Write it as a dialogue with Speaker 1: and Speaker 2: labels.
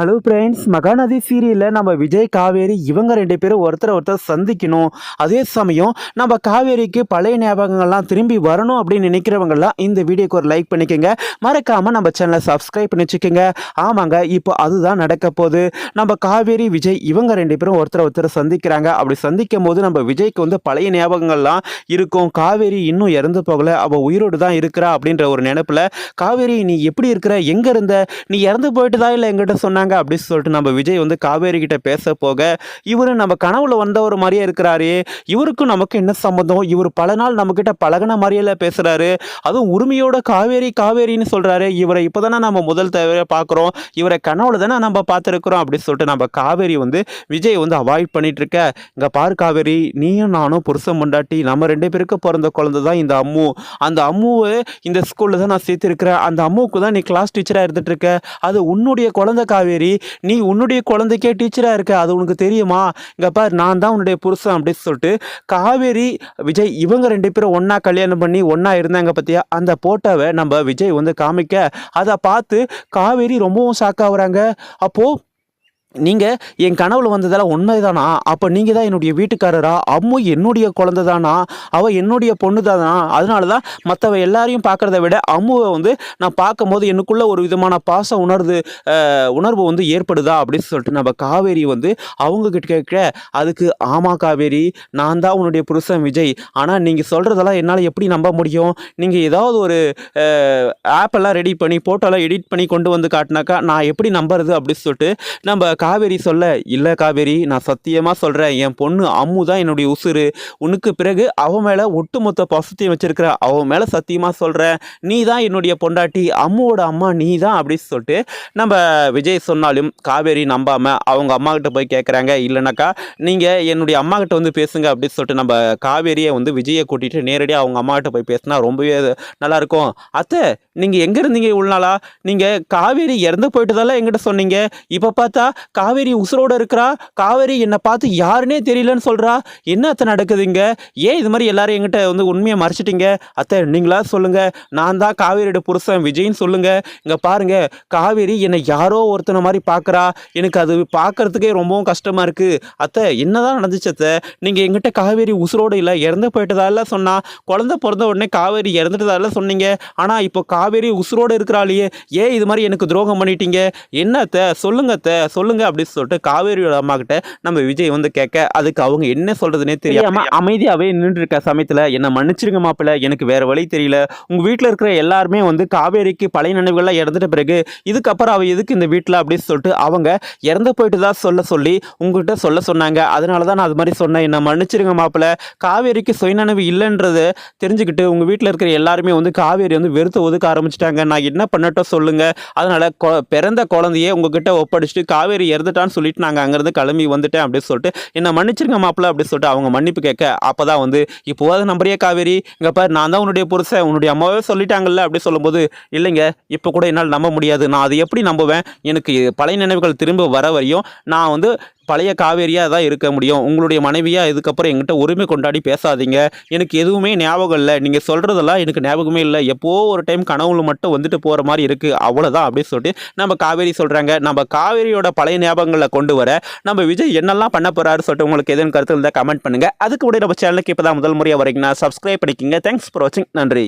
Speaker 1: Hello friends, Mahanadi சீரியலில் நம்ம விஜய் காவேரி இவங்க ரெண்டு பேரும் ஒருத்தர் சந்திக்கணும். அதே சமயம் நம்ம காவேரிக்கு பழைய ஞாபகங்கள்லாம் திரும்பி வரணும் அப்படின்னு நினைக்கிறவங்கலாம் இந்த வீடியோக்கு ஒரு லைக் பண்ணிக்கோங்க. மறக்காமல் நம்ம சேனலை சப்ஸ்கிரைப் பண்ணி வச்சுக்கோங்க. ஆமாங்க, இப்போ அதுதான் நடக்க போகுது. நம்ம காவேரி விஜய் இவங்க ரெண்டு பேரும் ஒருத்தர் சந்திக்கிறாங்க. அப்படி சந்திக்கும் போது நம்ம விஜய்க்கு வந்து பழைய ஞாபகங்கள்லாம் இருக்கும். காவேரி இன்னும் இறந்து போகலை, அவள் உயிரோடு தான் இருக்கிறா அப்படின்ற ஒரு நினைப்பில், காவேரி நீ எப்படி இருக்கிற, எங்கே இருந்த, நீ இறந்து போயிட்டு தான் இல்லை எங்கிட்ட சொன்னாங்க அப்படின்னு சொல்லிட்டு நம்ம விஜய் வந்து காவேரி கிட்ட பேச போக, இவரு நம்ம கனவுல வந்த ஒரு மாதிரியே இருக்கிறாரு, இவருக்கும் நமக்கு என்ன சம்மந்தம், இவர் பல நாள் நம்ம கிட்ட பழகின மாதிரியே பேசுறாரு, அதுவும் உரிமையோட காவேரி காவேரின்னு சொல்றாரு, இவரை இப்போதானே நம்ம முதல் தவிர பார்க்குறோம், இவரை கனவுல தானே நம்ம பார்த்துருக்குறோம் அப்படின்னு சொல்லிட்டு நம்ம காவேரி வந்து விஜய் வந்து அவாய்ட் பண்ணிட்டு இருக்க. இங்க பாரு காவேரி, நீயும் நானும் புருஷன் பொண்டாட்டி, நம்ம ரெண்டு பேருக்கு பிறந்த குழந்தை தான் இந்த அம்மு. அந்த அம்முவை இந்த ஸ்கூலில் தான் நான் சேர்த்துருக்கிறேன். அந்த அம்முவுக்கு தான் நீ கிளாஸ் டீச்சராக இருந்துட்டு இருக்க. அது உன்னுடைய குழந்தை காவேரி, நீ உன்னுடைய குழந்தைக்கே டீச்சராக இருக்க, அது உனக்கு தெரியுமா? இங்கே பார், நான் தான் உன்னுடைய புருஷன் அப்படின்னு சொல்லிட்டு காவேரி விஜய் இவங்க ரெண்டு பேரும் ஒன்றா கல்யாணம் பண்ணி ஒன்றா இருந்தாங்க பார்த்தியா, அந்த போட்டோவை நம்ம விஜய் வந்து காமிக்க, அதை பார்த்து காவேரி ரொம்பவும் ஷாக் ஆகுறாங்க. அப்போது நீங்கள் என் கனவுல வந்ததெல்லாம் உண்மைதானா? அப்போ நீங்கள் தான் என்னுடைய வீட்டுக்காரரா? அம்மு என்னுடைய குழந்தை தானா? அவள் என்னுடைய பொண்ணு தானா? அதனால தான் மற்றவ எல்லாரையும் பார்க்குறத விட அம்முவை வந்து நான் பார்க்கும்போது எனக்குள்ள ஒரு விதமான பாச உணர்வு வந்து ஏற்படுதா அப்படின்னு சொல்லிட்டு நம்ம காவேரி வந்து அவங்கக்கிட்ட கேட்க, அதுக்கு ஆமாம் காவேரி, நான் தான் உன்னுடைய புருஷன் விஜய். ஆனால் நீங்கள் சொல்கிறதெல்லாம் என்னால் எப்படி நம்ப முடியும்? நீங்கள் ஏதாவது ஒரு ஆப்பெல்லாம் ரெடி பண்ணி ஃபோட்டோலாம் எடிட் பண்ணி கொண்டு வந்து காட்டினாக்கா நான் எப்படி நம்புறது அப்படின்னு சொல்லிட்டு நம்ம காவேரி சொல்ல, இல்லை காவேரி, நான் சத்தியமாக சொல்கிறேன், என் பொண்ணு அம்மு தான் என்னுடைய உசுறு. உனக்கு பிறகு அவன் மேலே ஒட்டுமொத்த பாசத்தையும் வச்சிருக்கிற, அவன் மேலே சத்தியமாக சொல்கிறேன், நீ தான் என்னுடைய பொண்டாட்டி, அம்முவோட அம்மா நீ தான் அப்படின்னு சொல்லிட்டு நம்ம விஜய் சொன்னாலும் காவேரி நம்பாமல் அவங்க அம்மா கிட்ட போய் கேட்குறாங்க. இல்லைனாக்கா நீங்கள் என்னுடைய அம்மா கிட்ட வந்து பேசுங்க அப்படின்னு சொல்லிட்டு நம்ம காவேரியை வந்து விஜயை கூட்டிகிட்டு நேரடியாக அவங்க அம்மா கிட்ட போய் பேசினா ரொம்பவே நல்லாயிருக்கும். அத்தை, நீங்கள் எங்கே இருந்தீங்க இவ்வளோ நாளா? நீங்கள் காவேரி இறந்து போயிட்டதால எங்கிட்ட சொன்னீங்க, இப்போ பார்த்தா காவேரி உசுரோடு இருக்கிறா, காவேரி என்னை பார்த்து யாருன்னே தெரியலன்னு சொல்கிறா, என்ன அத்தை நடக்குதுங்க? ஏன் இது மாதிரி எல்லாரும் எங்கிட்ட வந்து உண்மையை மறைச்சிட்டிங்க? அத்தை நீங்களா சொல்லுங்கள், நான் தான் காவேரியோட புருஷன் விஜய்ன்னு சொல்லுங்கள். இங்கே பாருங்கள், காவேரி என்னை யாரோ ஒருத்தனை மாதிரி பார்க்குறா, எனக்கு அது பார்க்குறதுக்கே ரொம்பவும் கஷ்டமாக இருக்குது. அத்தை என்ன தான் நடந்துச்சு அத்தை? நீங்கள் எங்கிட்ட காவேரி உசுரோடு இல்லை இறந்து போயிட்டதால சொன்னா, குழந்தை பிறந்த உடனே காவேரி இறந்துட்டதால சொன்னீங்க, ஆனால் இப்போ காவேரி உசுரோடு இருக்கிறாளையே, ஏன் இது மாதிரி எனக்கு துரோகம் பண்ணிட்டீங்க? என்ன அத்தை சொல்லுங்க அத்தை சொல்லுங்க அப்படின்னு சொல்லிட்டு காவேரியோட அம்மா கிட்ட நம்ம விஜய் வந்து கேட்க, அதுக்கு அவங்க என்ன சொல்றதுன்னே தெரியாம அமைதியாவே நின்று இருக்க சமயத்துல, என்ன மன்னிச்சிருங்க மாப்பிள்ள, எனக்கு வேற வழி தெரியல, உங்க வீட்டில் இருக்கிற எல்லாருமே வந்து காவேரிக்கு பழைய நினைவுகள்லாம் இறந்துட்ட பிறகு இதுக்கப்புறம் அவ எதுக்கு இந்த வீட்டில் அப்படின்னு சொல்லிட்டு அவங்க இறந்து போயிட்டு தான் சொல்லி உங்ககிட்ட சொல்ல சொன்னாங்க, அதனால தான் நான் அது மாதிரி சொன்னேன், என்ன மன்னிச்சிருங்க மாப்பிள்ள, காவேரிக்கு சுயநினைவு இல்லைன்றது தெரிஞ்சுக்கிட்டு உங்க வீட்டில் இருக்கிற எல்லாருமே வந்து காவேரி வந்து வெறுத்து ஒதுக்க ஆரம்பிச்சிட்டாங்க, நான் என்ன பண்ணட்டும் சொல்லுங்க, அதனால பிறந்த குழந்தையே உங்ககிட்ட ஒப்படைச்சிட்டு காவேரி இறந்துட்டான்னு சொல்லிட்டு நாங்கள் அங்கேருந்து கிளம்பி வந்துட்டேன் அப்படின்னு சொல்லிட்டு என்ன மன்னிச்சிருங்க மாப்பிள்ள அப்படின்னு சொல்லிட்டு அவங்க மன்னிப்பு கேட்க, அப்போ தான் வந்து இப்போவாது நம்புறியா காவேரி, இங்கே பாரு நான் தான் உன்னுடைய புருஷன், உன்னுடைய அம்மாவே சொல்லிட்டாங்கல்ல அப்படி சொல்லும்போது, இல்லைங்க இப்போ கூட என்னால் நம்ப முடியாது, நான் அதை எப்படி நம்புவேன், எனக்கு பழைய நினைவுகள் திரும்ப வர வரையும் நான் வந்து பழைய காவேரியாக தான் இருக்க முடியும், உங்களுடைய மனைவியாக இதுக்கப்புறம் எங்கிட்ட உரிமை கொண்டாடி பேசாதீங்க, எனக்கு எதுவுமே ஞாபகம் இல்லை, நீங்கள் சொல்கிறதெல்லாம் எனக்கு ஞாபகமே இல்லை, எப்போ ஒரு டைம் கனவுல மட்டும் வந்துட்டு போகிற மாதிரி இருக்குது, அவ்வளோதான் அப்படின்னு சொல்லிட்டு நம்ம காவேரி சொல்கிறாங்க. நம்ம காவேரியோட பழைய ஞாபகங்களை கொண்டு வர நம்ம விஜய் என்னெல்லாம் பண்ண போகிறாரு சொல்லிட்டு உங்களுக்கு எதுவும் கருத்து இருந்தால் கமெண்ட் பண்ணுங்கள். அதுக்கு கூட நம்ம சேனலுக்கு இப்போ தான் முதல் முறையாக வரீங்கன்னா சப்ஸ்கிரைப் பண்ணிக்கோங்க. தேங்க்ஸ் ஃபார் வாட்சிங். நன்றி.